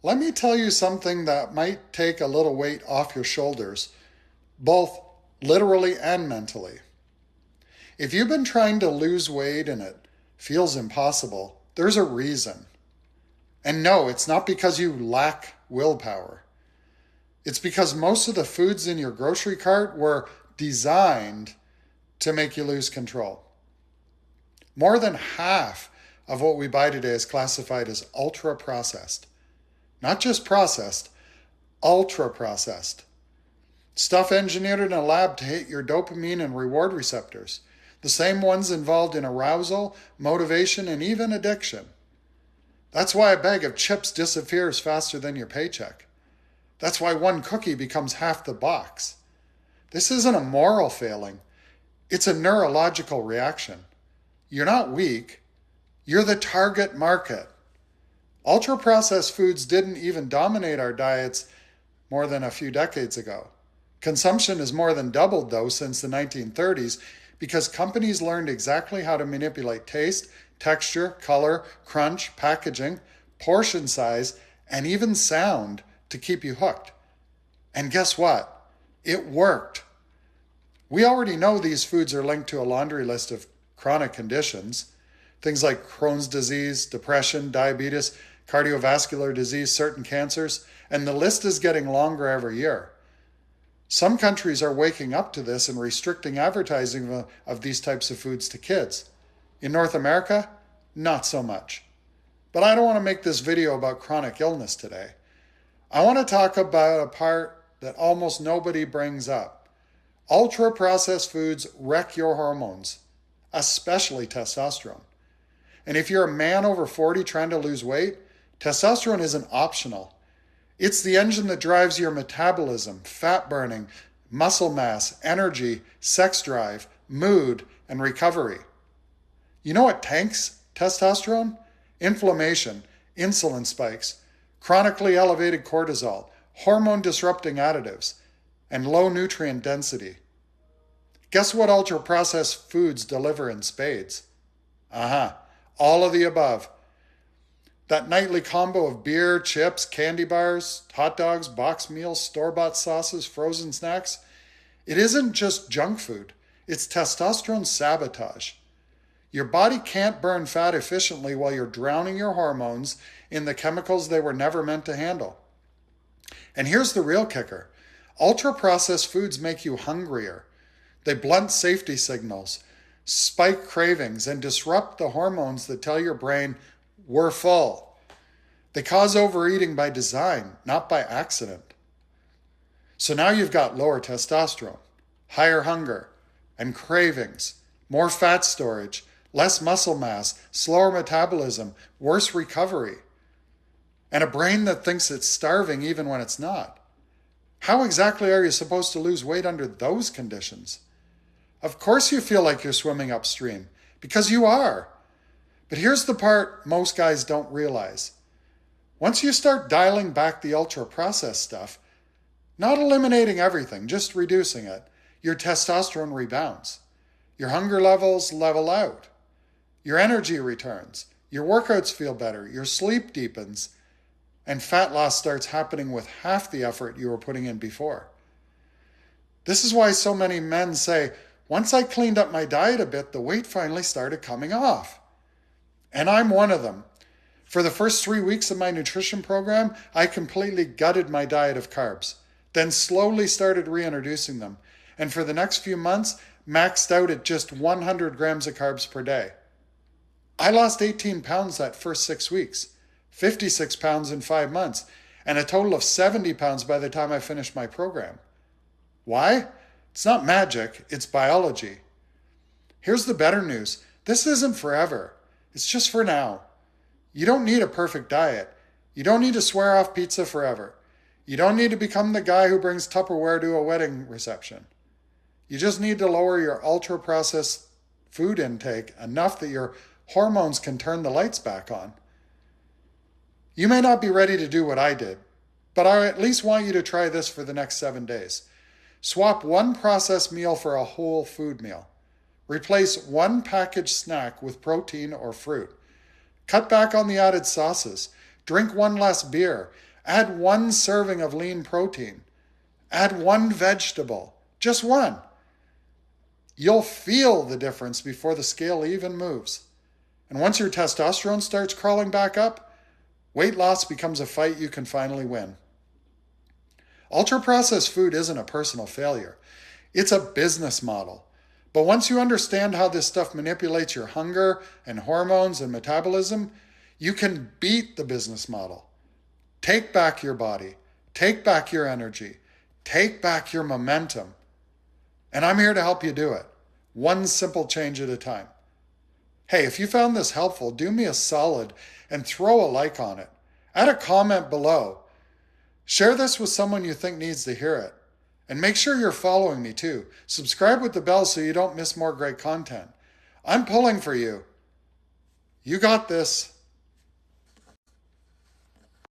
Let me tell you something that might take a little weight off your shoulders, both literally and mentally. If you've been trying to lose weight and it feels impossible, there's a reason. And no, it's not because you lack willpower. It's because most of the foods in your grocery cart were designed to make you lose control. More than half of what we buy today is classified as ultra processed. Not just processed, ultra processed. Stuff engineered in a lab to hit your dopamine and reward receptors, the same ones involved in arousal, motivation, and even addiction. That's why a bag of chips disappears faster than your paycheck. That's why one cookie becomes half the box. This isn't a moral failing. It's a neurological reaction. You're not weak. You're the target market. Ultra-processed foods didn't even dominate our diets more than a few decades ago. Consumption has more than doubled, though, since the 1930s because companies learned exactly how to manipulate taste, texture, color, crunch, packaging, portion size, and even sound to keep you hooked. And guess what? It worked. We already know these foods are linked to a laundry list of chronic conditions, things like Crohn's disease, depression, diabetes, cardiovascular disease, certain cancers, and the list is getting longer every year. Some countries are waking up to this and restricting advertising of these types of foods to kids. In North America, not so much. But I don't want to make this video about chronic illness today. I want to talk about a part that almost nobody brings up. Ultra-processed foods wreck your hormones, especially testosterone. And if you're a man over 40 trying to lose weight, testosterone isn't optional. It's the engine that drives your metabolism, fat burning, muscle mass, energy, sex drive, mood, and recovery. You know what tanks testosterone? Inflammation, insulin spikes, chronically elevated cortisol, hormone disrupting additives, and low nutrient density. Guess what ultra-processed foods deliver in spades? All of the above. That nightly combo of beer, chips, candy bars, hot dogs, boxed meals, store-bought sauces, frozen snacks. It isn't just junk food. It's testosterone sabotage. Your body can't burn fat efficiently while you're drowning your hormones in the chemicals they were never meant to handle. And here's the real kicker. Ultra-processed foods make you hungrier. They blunt safety signals, spike cravings, and disrupt the hormones that tell your brain, we're full. They cause overeating by design, not by accident. So now you've got lower testosterone, higher hunger, and cravings, more fat storage, less muscle mass, slower metabolism, worse recovery, and a brain that thinks it's starving even when it's not. How exactly are you supposed to lose weight under those conditions? Of course you feel like you're swimming upstream, because you are. But here's the part most guys don't realize. Once you start dialing back the ultra-processed stuff, not eliminating everything, just reducing it, your testosterone rebounds. Your hunger levels level out. Your energy returns. Your workouts feel better. Your sleep deepens. And fat loss starts happening with half the effort you were putting in before. This is why so many men say, once I cleaned up my diet a bit, the weight finally started coming off. And I'm one of them. For the first 3 weeks of my nutrition program, I completely gutted my diet of carbs, then slowly started reintroducing them. And for the next few months, maxed out at just 100 grams of carbs per day. I lost 18 pounds that first 6 weeks, 56 pounds in 5 months, and a total of 70 pounds by the time I finished my program. Why? It's not magic, it's biology. Here's the better news. This isn't forever. It's just for now. You don't need a perfect diet. You don't need to swear off pizza forever. You don't need to become the guy who brings Tupperware to a wedding reception. You just need to lower your ultra-processed food intake enough that your hormones can turn the lights back on. You may not be ready to do what I did, but I at least want you to try this for the next 7 days. Swap one processed meal for a whole food meal. Replace one packaged snack with protein or fruit. Cut back on the added sauces. Drink one less beer. Add 1 serving of lean protein. Add 1 vegetable, just 1. You'll feel the difference before the scale even moves. And once your testosterone starts crawling back up, weight loss becomes a fight you can finally win. Ultra-processed food isn't a personal failure. It's a business model. But once you understand how this stuff manipulates your hunger and hormones and metabolism, you can beat the business model. Take back your body. Take back your energy. Take back your momentum. And I'm here to help you do it, one simple change at a time. Hey, if you found this helpful, do me a solid and throw a like on it. Add a comment below. Share this with someone you think needs to hear it. And make sure you're following me too. Subscribe with the bell so you don't miss more great content. I'm pulling for you. You got this.